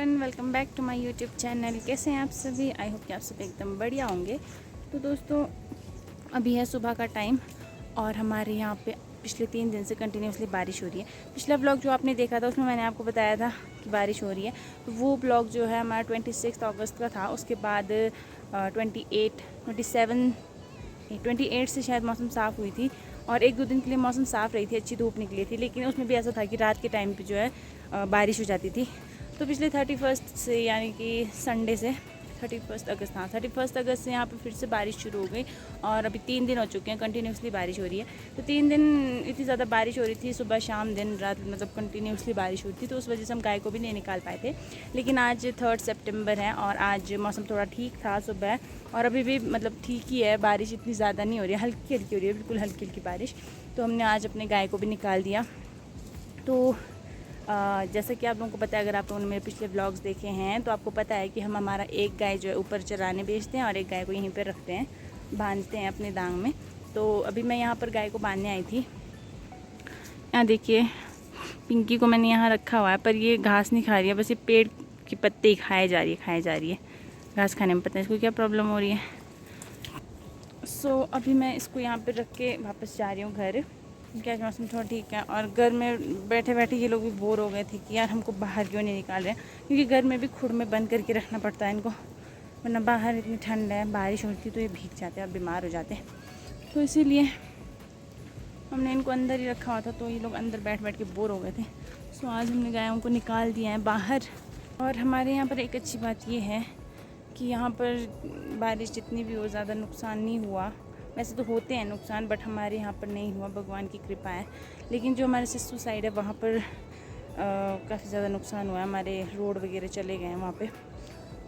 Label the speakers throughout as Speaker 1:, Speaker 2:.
Speaker 1: Everyone, welcome back to my YouTube channel. कैसे हैं आप सभी? आई होप कि आप सब एकदम बढ़िया होंगे। तो दोस्तों, अभी है सुबह का टाइम और हमारे यहाँ पे पिछले 3 दिन से कंटिन्यूसली बारिश हो रही है। पिछला व्लॉग जो आपने देखा था उसमें मैंने आपको बताया था कि बारिश हो रही है। तो वो व्लॉग जो है हमारा 26 अगस्त का था। उसके बाद 28 से शायद मौसम साफ़ हुई थी और 1-2 दिन के लिए मौसम साफ़ रही थी, अच्छी धूप निकली थी। लेकिन उसमें भी ऐसा था कि रात के टाइम पे जो है बारिश हो जाती थी। तो पिछले 31 से, यानी कि संडे से 31 अगस्त, हाँ 31 अगस्त से यहाँ पे फिर से बारिश शुरू हो गई और अभी 3 दिन हो चुके हैं कंटिन्यूसली बारिश हो रही है। तो 3 दिन इतनी ज़्यादा बारिश हो रही थी, सुबह शाम दिन रात, मतलब कंटिन्यूसली बारिश हुई थी। तो उस वजह से हम गाय को भी नहीं निकाल पाए थे। लेकिन आज 3 सितंबर है और आज मौसम थोड़ा ठीक था सुबह, और अभी भी मतलब ठीक ही है, बारिश इतनी ज़्यादा नहीं हो रही है, हल्की हल्की हो रही है, बिल्कुल हल्की हल्की बारिश। तो हमने आज अपने गाय को भी निकाल दिया। तो जैसा कि आप लोगों को पता है, अगर आप लोगों ने मेरे पिछले व्लॉग्स देखे हैं तो आपको पता है कि हम हमारा एक गाय जो है ऊपर चराने बेचते हैं और एक गाय को यहीं पे रखते हैं, बांधते हैं अपने दांग में। तो अभी मैं यहाँ पर गाय को बांधने आई थी। यहाँ देखिए, पिंकी को मैंने यहाँ रखा हुआ है, पर ये घास नहीं खा रही है, बस ये पेड़ के पत्ते ही खाए जा रही है। घास खाने में पता है इसको क्या प्रॉब्लम हो रही है। सो अभी मैं इसको यहाँ पर रख के वापस जा रही हूँ घर, क्योंकि आज मौसम थोड़ा ठीक है। और घर में बैठे बैठे ये लोग भी बोर हो गए थे कि यार हमको बाहर क्यों नहीं निकाल रहे हैं, क्योंकि घर में भी खुड में बंद करके रखना पड़ता है इनको, वरना बाहर इतनी ठंड है, बारिश होती तो ये भीग जाते हैं और बीमार हो जाते हैं। तो इसीलिए हमने इनको अंदर ही रखा हुआ था, तो ये लोग अंदर बैठ बैठ के बोर हो गए थे। सो आज हमने गायों को निकाल दिया है बाहर। और हमारे यहाँ पर एक अच्छी बात ये है कि यहाँ पर बारिश जितनी भी हो, ज़्यादा नुकसान नहीं हुआ। वैसे तो होते हैं नुकसान, बट हमारे यहाँ पर नहीं हुआ, भगवान की कृपा है। लेकिन जो हमारे सिस्सू साइड है वहाँ पर काफ़ी ज़्यादा नुकसान हुआ है, हमारे रोड वगैरह चले गए हैं वहाँ पे।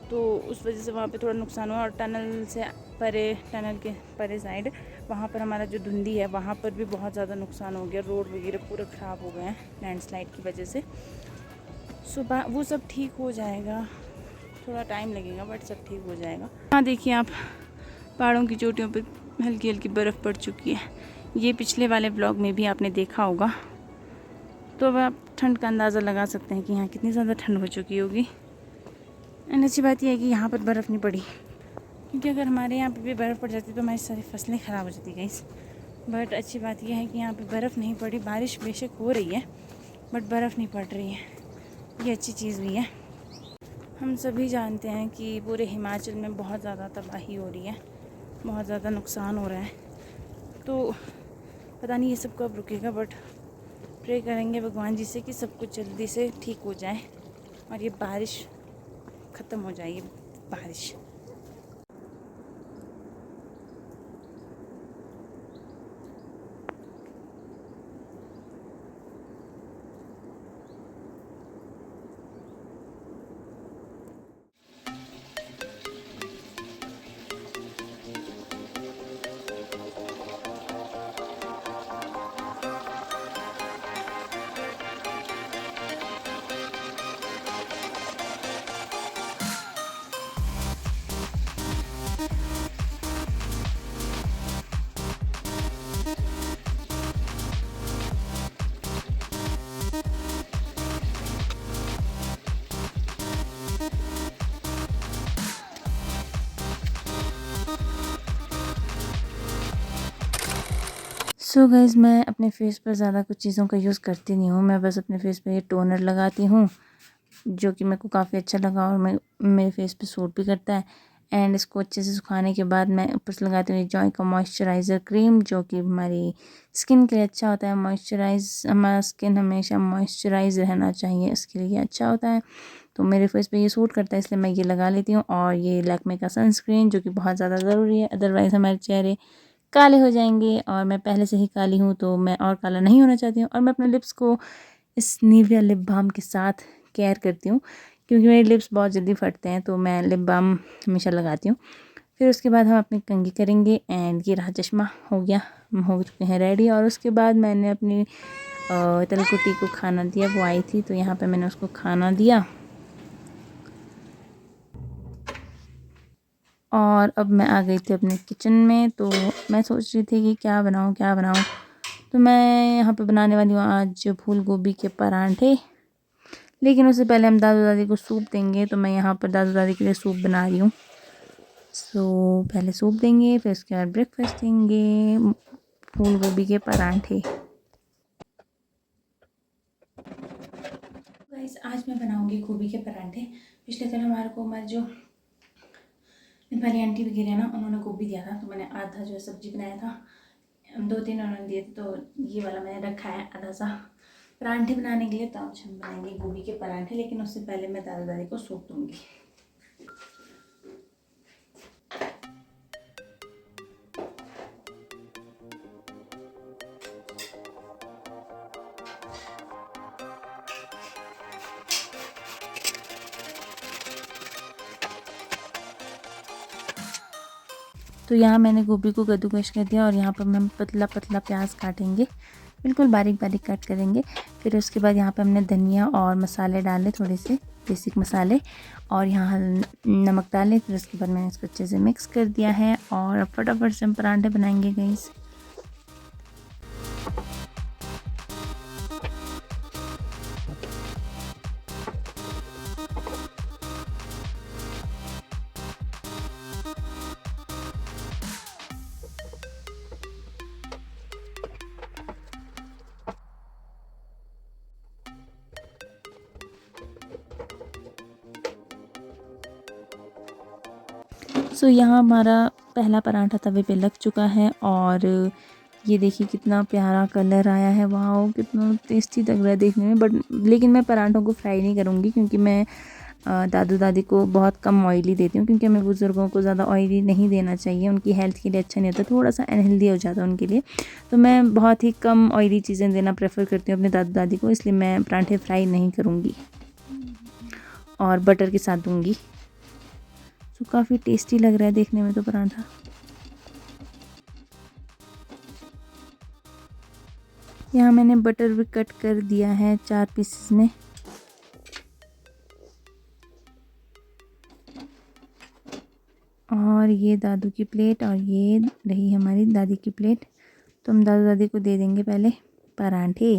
Speaker 1: तो उस वजह से वहाँ पे थोड़ा नुकसान हुआ। और टनल से परे, टनल के परे साइड, वहाँ पर हमारा जो धुंधी है वहाँ पर भी बहुत ज़्यादा नुकसान हो गया, रोड वगैरह पूरे ख़राब हो गए हैं लैंडस्लाइड की वजह से। सुबह वो सब ठीक हो जाएगा, थोड़ा टाइम लगेगा बट सब ठीक हो जाएगा। हाँ देखिए आप, पहाड़ों की चोटियों पर हल्की हल्की बर्फ़ पड़ चुकी है। ये पिछले वाले ब्लॉग में भी आपने देखा होगा। तो अब आप ठंड का अंदाज़ा लगा सकते हैं कि यहाँ कितनी ज़्यादा ठंड हो चुकी होगी। एंड अच्छी बात यह है कि यहाँ पर बर्फ़ नहीं पड़ी, क्योंकि अगर हमारे यहाँ पे भी बर्फ़ पड़ जाती तो हमारी सारी फसलें ख़राब हो जाती गाइस। बट अच्छी बात यह है कि यहाँ पे बर्फ़ नहीं पड़ी, बारिश बेशक हो रही है बट बर्फ़ नहीं पड़ रही है, ये अच्छी चीज़ भी है। हम सभी जानते हैं कि पूरे हिमाचल में बहुत ज़्यादा तबाही हो रही है, बहुत ज़्यादा नुकसान हो रहा है। तो पता नहीं ये सब कब रुकेगा, बट प्रे करेंगे भगवान जी से कि सब कुछ जल्दी से ठीक हो जाए और ये बारिश ख़त्म हो जाए, ये बारिश। सो गाइज़, मैं अपने फेस पर ज़्यादा कुछ चीज़ों का यूज़ करती नहीं हूँ। मैं बस अपने फेस पे ये टोनर लगाती हूँ, जो कि मेरे को काफ़ी अच्छा लगा और मेरे फेस पे सूट भी करता है। एंड इसको अच्छे से सुखाने के बाद मैं ऊपर से लगाती हूँ जॉय का मॉइस्चराइज़र क्रीम, जो कि हमारी स्किन के लिए अच्छा होता है। हमारा स्किन हमेशा मॉइस्चराइज रहना चाहिए, इसके लिए अच्छा होता है। तो मेरे फेस पे ये सूट करता है, इसलिए मैं ये लगा लेती हूँ। और ये लैक्मे का सनस्क्रीन, जो कि बहुत ज़्यादा ज़रूरी है, अदरवाइज़ हमारे चेहरे काले हो जाएंगे। और मैं पहले से ही काली हूँ, तो मैं और काला नहीं होना चाहती हूँ। और मैं अपने लिप्स को इस निविया लिप बाम के साथ केयर करती हूँ, क्योंकि मेरे लिप्स बहुत जल्दी फटते हैं, तो मैं लिप बाम हमेशा लगाती हूँ। फिर उसके बाद हम अपनी कंघी करेंगे। एंड ये रहा चश्मा, हो गया, हम हो चुके हैं रेडी। और उसके बाद मैंने अपनी तलकुटी को खाना दिया, वो आई थी तो यहाँ पे मैंने उसको खाना दिया। और अब मैं आ गई थी अपने किचन में, तो मैं सोच रही थी कि क्या बनाऊँ। तो मैं यहाँ पे बनाने वाली हूँ आज फूल गोभी के परांठे। लेकिन उससे पहले हम दादू दादी को सूप देंगे, तो मैं यहाँ पर दादू दादी के लिए सूप बना रही हूँ। सो पहले सूप देंगे, फिर उसके बाद ब्रेकफास्ट देंगे, फूल गोभी के परांठे। गाइस आज मैं बनाऊंगी गोभी के परांठे। पिछले कल हमारे जो नेपाली आंटी वगैरह है ना, उन्होंने गोभी दिया था, तो मैंने आधा जो है सब्जी बनाया था, 2-3 उन्होंने दिए थे, तो ये वाला मैंने रखा है आधा सा परांठे बनाने के लिए। तो आज हम बनाएंगे गोभी के परांठे, लेकिन उससे पहले मैं दादा दादी को सूप दूँगी। तो यहाँ मैंने गोभी को कद्दूकश कर दिया और यहाँ पर हम पतला पतला प्याज काटेंगे, बिल्कुल बारीक बारीक कट करेंगे। फिर उसके बाद यहाँ पे हमने धनिया और मसाले डाले, थोड़े से बेसिक मसाले, और यहाँ नमक डाले। फिर उसके बाद मैंने इसको अच्छे से मिक्स कर दिया है और अब फटाफट से हम परांठे बनाएंगे गाइस। सो यहाँ हमारा पहला पराठा तवे पे लग चुका है और ये देखिए कितना प्यारा कलर आया है। वाह कितना टेस्टी लग रहा है देखने में। बट लेकिन मैं पराठों को फ्राई नहीं करूँगी, क्योंकि मैं दादू दादी को बहुत कम ऑयली देती हूँ, क्योंकि हमें बुज़ुर्गों को ज़्यादा ऑयली नहीं देना चाहिए, उनकी हेल्थ के लिए अच्छा नहीं होता, थोड़ा सा अनहेल्दी हो जाता है उनके लिए। तो मैं बहुत ही कम ऑयली चीज़ें देना प्रेफर करती हूँ अपने दादू दादी को, इसलिए मैं पराठे फ्राई नहीं करूँगी और बटर के साथ दूँगी। तो काफ़ी टेस्टी लग रहा है देखने में तो पराठा। यहाँ मैंने बटर भी कट कर दिया है 4 पीसेस में। और ये दादू की प्लेट और ये रही हमारी दादी की प्लेट। तो हम दादू दादी को दे देंगे पहले पराठे।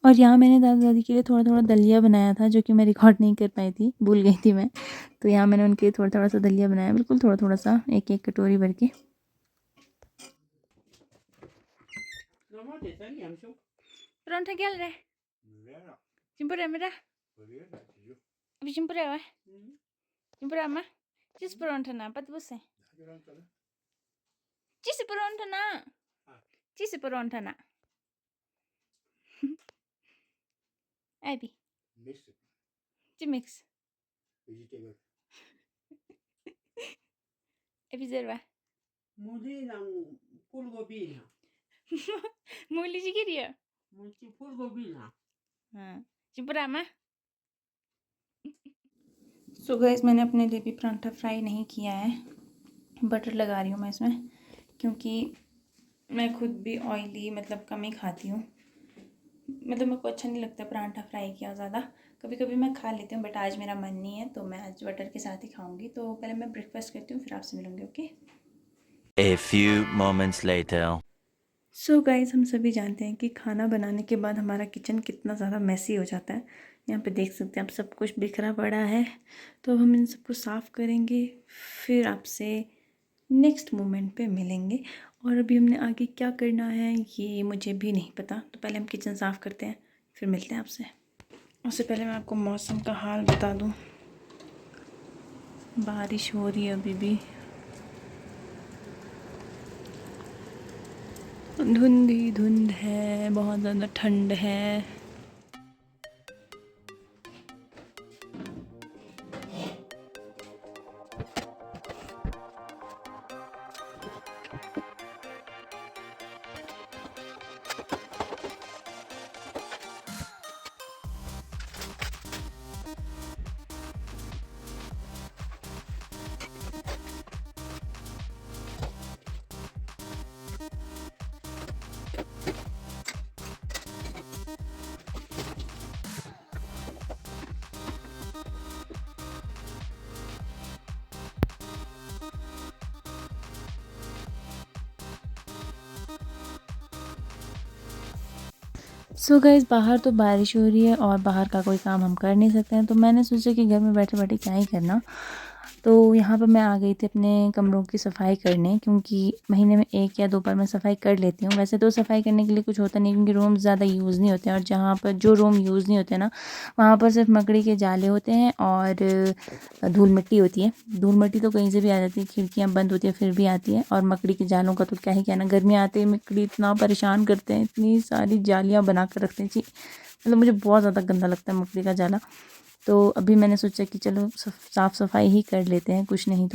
Speaker 1: और यहाँ मैंने दादा दादी के लिए थोड़ा थोड़ा दलिया बनाया था, जो कि मैं रिकॉर्ड नहीं कर पाई थी, भूल गई थी मैं। तो यहाँ मैंने उनके लिए थोड़ा थोड़ा सा दलिया बनाया, बिल्कुल थोड़ा थोड़ा सा, एक एक कटोरी भर के। पराठा क्या रहा है? चिंपुरा मेरा अभी चिंपुरा है चिंपुरा मा चिस पराठा ना पत बुसे चिस पराठा ना चिस पराठा ना Abby. Mix. Vegetable. Abby zerva.
Speaker 2: Muli ng pulgobi na.
Speaker 1: मूली जी की रिया
Speaker 2: Multi pulgobi na.
Speaker 1: हाँ चिंपुरा मा। सो गाइस मैंने अपने लिए भी पराठा फ्राई नहीं किया है, बटर लगा रही हूँ मैं इसमें, क्योंकि मैं खुद भी ऑयली मतलब कम ही खाती हूँ। मतलब मेरे को अच्छा नहीं लगता पराठा फ्राई किया ज़्यादा। कभी कभी मैं खा लेती हूँ, बट आज मेरा मन नहीं है, तो मैं आज बटर के साथ ही खाऊंगी। तो पहले मैं ब्रेकफास्ट करती हूँ, फिर आपसे मिलूंगी। Okay.
Speaker 3: A few moments later.
Speaker 1: So guys हम सभी जानते हैं कि खाना बनाने के बाद हमारा किचन कितना ज़्यादा मैसी हो जाता है। यहाँ पे देख सकते हैं आप, सब कुछ बिखरा पड़ा है। तो हम इन सबको साफ़ करेंगे, फिर आपसे नेक्स्ट मोमेंट पे मिलेंगे। और अभी हमने आगे क्या करना है ये मुझे भी नहीं पता। तो पहले हम किचन साफ़ करते हैं, फिर मिलते हैं आपसे। उससे पहले मैं आपको मौसम का हाल बता दूँ। बारिश हो रही है अभी भी, धुंध ही धुंध है, बहुत ज़्यादा ठंड है। सो गाइस, बाहर तो बारिश हो रही है और बाहर का कोई काम हम कर नहीं सकते हैं, तो मैंने सोचा कि घर में बैठे बैठे क्या ही करना। तो यहाँ पर मैं आ गई थी अपने कमरों की सफाई करने, क्योंकि महीने में 1 या 2 बार मैं सफाई कर लेती हूँ। वैसे तो सफाई करने के लिए कुछ होता नहीं, क्योंकि रूम ज़्यादा यूज़ नहीं होते हैं, और जहाँ पर जो रूम यूज़ नहीं होते ना, वहाँ पर सिर्फ मकड़ी के जाले होते हैं और धूल मिट्टी होती है। धूल मिट्टी तो कहीं से भी आ जाती है, खिड़कियाँ बंद होती है फिर भी आती है, और मकड़ी के जालों का तो क्या ही कहना। गर्मी आते ही मकड़ी इतना परेशान करते हैं, इतनी सारी जालियाँ बना कर रखते हैं जी, मतलब मुझे बहुत ज़्यादा गंदा लगता है मकड़ी का जाला। तो अभी मैंने सोचा कि चलो साफ़ सफाई ही कर लेते हैं, कुछ नहीं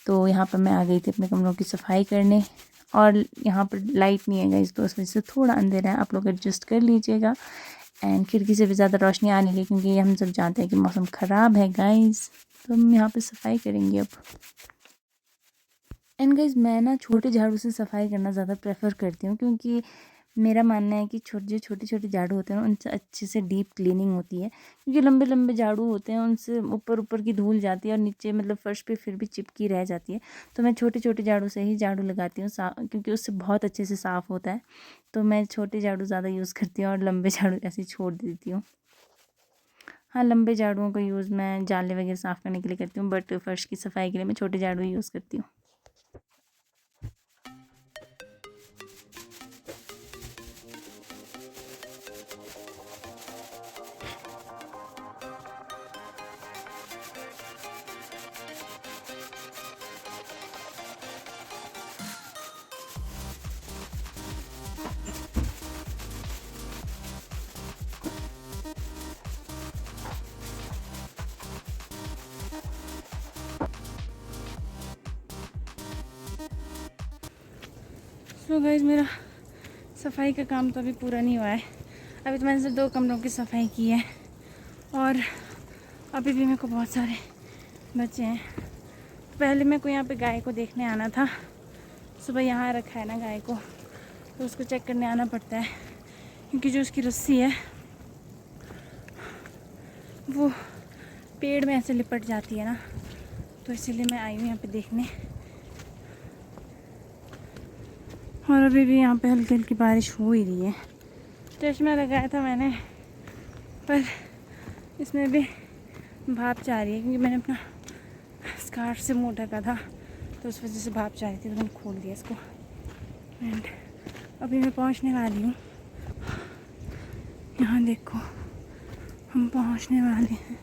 Speaker 1: तो यहाँ पर मैं आ गई थी अपने कमरों की सफाई करने। और यहाँ पर लाइट नहीं है गाइस, तो उस वजह से थोड़ा अंधेरा है, आप लोग एडजस्ट कर लीजिएगा। एंड खिड़की से भी ज़्यादा रोशनी आ नहीं रही, क्योंकि हम सब जानते हैं कि मौसम ख़राब है गाइस। तो हम यहाँ पे सफाई करेंगे अब। एंड गाइस, मैं ना छोटे झाड़ू से सफाई करना ज़्यादा प्रेफर करती हूँ, क्योंकि मेरा मानना है कि जो छोटे छोटे झाड़ू होते हैं ना, उनसे अच्छे से डीप क्लीनिंग होती है। क्योंकि लंबे लंबे झाड़ू होते हैं, उनसे ऊपर ऊपर की धूल जाती है और नीचे मतलब फर्श पे फिर भी चिपकी रह जाती है। तो मैं छोटे छोटे झाड़ू से ही झाड़ू लगाती हूँ, क्योंकि उससे बहुत अच्छे से साफ़ होता है। तो मैं छोटे झाड़ू ज़्यादा यूज़ करती हूँ और लंबे झाड़ू ऐसे ही छोड़ देती हूँ। हाँ, लंबे झाड़ुओं का यूज़ मैं जाले वगैरह साफ़ करने के लिए करती हूँ, बट फ़र्श की सफाई के लिए मैं छोटे झाड़ू ही यूज़ करती हूँ। सो गाइस, मेरा सफाई का काम तो अभी पूरा नहीं हुआ है। अभी तो मैंने सिर्फ 2 कमरों की सफाई की है, और अभी भी मेरे को बहुत सारे बचे हैं। पहले मेरे को यहाँ पे गाय को देखने आना था। सुबह यहाँ रखा है ना गाय को, तो उसको चेक करने आना पड़ता है, क्योंकि जो उसकी रस्सी है वो पेड़ में ऐसे लिपट जाती है ना, तो इसीलिए मैं आई हूँ यहाँ पे देखने। और अभी भी यहाँ पे हल्की हल्की बारिश हो ही रही है। चश्मा लगाया था मैंने, पर इसमें भी भाप जा रही है, क्योंकि मैंने अपना स्कार्फ से मुँह ढका था, तो उस वजह से भाप जा रही थी, तो मैंने खोल दिया इसको। एंड अभी मैं पहुँचने वाली हूँ। यहाँ देखो, हम पहुँचने वाले हैं।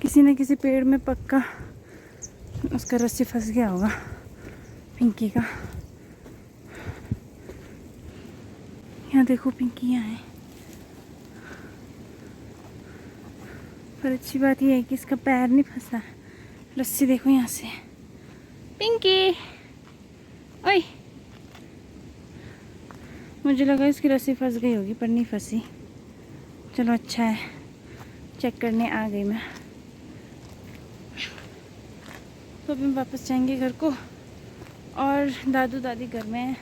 Speaker 1: किसी न किसी पेड़ में पक्का उसका रस्सी फंस गया होगा, पिंकी का। यहाँ देखो, पिंकी यहाँ है, पर अच्छी बात यह है कि इसका पैर नहीं फंसा। रस्सी देखो यहाँ से। पिंकी, ओए, मुझे लगा इसकी रस्सी फंस गई होगी, पर नहीं फंसी। चलो अच्छा है, चेक करने आ गई मैं। तो अभी हम वापस जाएंगे घर को, और दादू दादी घर में हैं।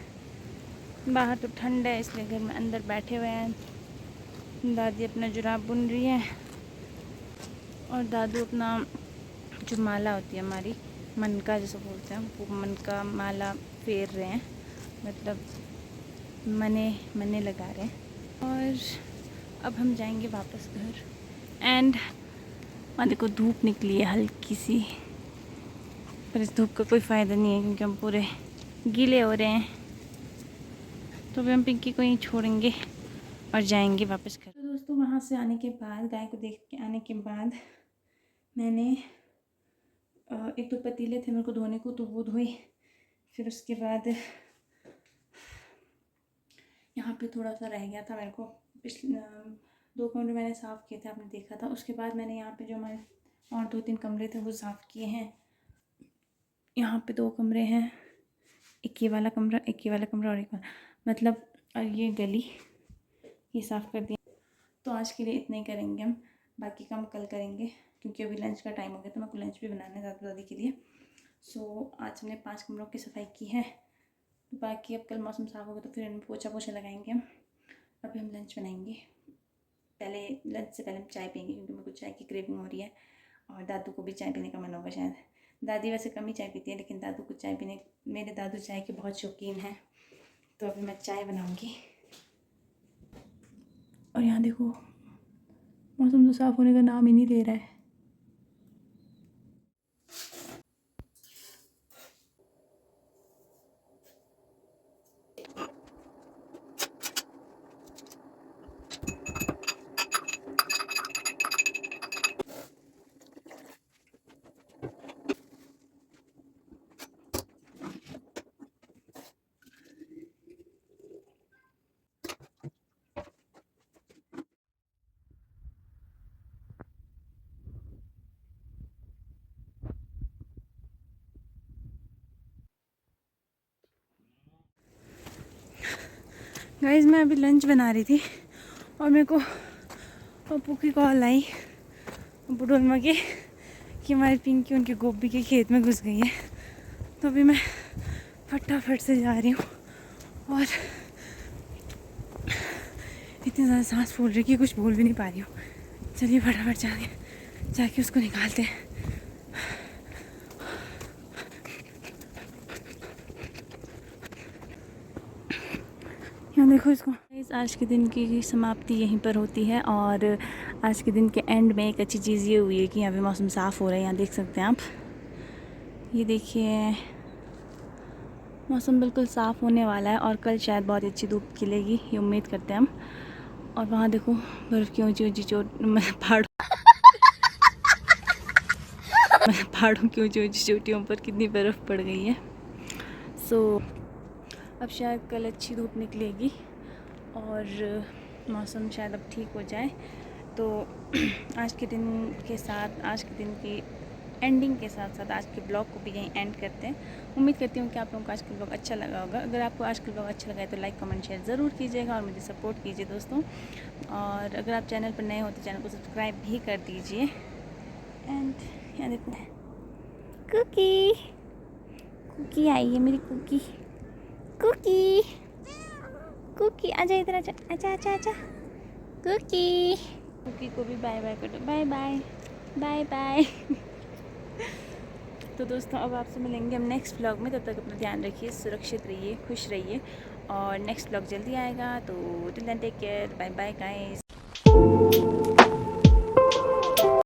Speaker 1: बाहर तो ठंड है, इसलिए घर में अंदर बैठे हुए हैं। दादी अपना जुराब बुन रही है, और दादू अपना जो माला होती है हमारी, मन का जैसे बोलते हैं, वो मन का माला फेर रहे हैं, मतलब मने लगा रहे हैं। और अब हम जाएंगे वापस घर। एंड वहाँ देखो, धूप निकली है हल्की सी, पर इस धूप का कोई फ़ायदा नहीं है, क्योंकि हम पूरे गीले हो रहे हैं। तो अभी हम पिंकी को यहीं छोड़ेंगे और जाएंगे वापस घर। तो दोस्तों, वहाँ से आने के बाद, गाय को देख के आने के बाद, मैंने 1-2 पतीले थे मेरे को धोने को, तो वो धोए। फिर उसके बाद यहाँ पे थोड़ा सा रह गया था मेरे को, पिछले 2 कमरे मैंने साफ़ किए थे, आपने देखा था। उसके बाद मैंने यहाँ पे जो हमारे और 2-3 कमरे थे वो साफ़ किए हैं। यहाँ पे 2 कमरे हैं, एक ये वाला कमरा, एक ये वाला कमरा, और एक मतलब, और ये गली, ये साफ़ कर दिया। तो आज के लिए इतना ही करेंगे हम, बाकी काम कल करेंगे, क्योंकि अभी लंच का टाइम हो गया, तो मेरे को लंच भी बनाना है दादा दादी के लिए। सो आज हमने 5 कमरों की सफाई की है। बाकी अब कल मौसम साफ़ होगा तो फिर इनमें पोछा लगाएंगे हम। अभी हम लंच बनाएंगे। पहले लंच से पहले हम चाय पियेंगे, क्योंकि मेरे को चाय की क्रेविंग हो रही है, और दादू को भी चाय पीने का मन होगा शायद। दादी वैसे कम ही चाय पीती है, लेकिन दादू को चाय पीने, मेरे दादू चाय के बहुत शौकीन हैं। तो अभी मैं चाय बनाऊँगी। और यहाँ देखो मौसम तो साफ़ होने का नाम ही नहीं ले रहा है। गाइस मैं अभी लंच बना रही थी और मेरे को पप्पू की कॉल आई बुढ़ोलमा के कि हमारी पिंकी उनके गोभी के खेत में घुस गई है। तो अभी मैं फटाफट से जा रही हूँ और इतनी ज़्यादा सांस फूल रही है कि कुछ बोल भी नहीं पा रही हूँ। चलिए फटाफट जाके उसको निकालते हैं। यहाँ देखो इसको। आज के दिन की समाप्ति यहीं पर होती है और आज के दिन के एंड में एक अच्छी चीज़ ये हुई है कि यहाँ पे मौसम साफ़ हो रहा है। यहाँ देख सकते हैं आप, ये देखिए मौसम बिल्कुल साफ़ होने वाला है और कल शायद बहुत अच्छी धूप खिलेगी, ये उम्मीद करते हैं हम। और वहाँ देखो बर्फ़ की ऊँची ऊँची पहाड़ों की ऊँची ऊँची चोटियों पर कितनी बर्फ़ पड़ गई है। अब शायद कल अच्छी धूप निकलेगी और मौसम शायद अब ठीक हो जाए। तो आज के दिन की एंडिंग के साथ साथ आज के ब्लॉग को भी यहीं एंड करते हैं। उम्मीद करती हूँ कि आप लोगों को आज का ब्लॉग अच्छा लगा होगा। अगर आपको आज का ब्लॉग अच्छा लगा है तो लाइक कमेंट शेयर ज़रूर कीजिएगा और मुझे सपोर्ट कीजिए दोस्तों। और अगर आप चैनल पर नए हो तो चैनल को सब्सक्राइब भी कर दीजिए। एंड यहाँ देखो कुकी आई है, मेरी कुकी आजा इधर, आजा कुकी को भी बाय बाय कर दो, बाय बाय। तो दोस्तों अब आपसे मिलेंगे हम नेक्स्ट व्लॉग में। तब तक अपना ध्यान रखिए, सुरक्षित रहिए, खुश रहिए और नेक्स्ट व्लॉग जल्दी आएगा। तो till then take care, bye bye guys.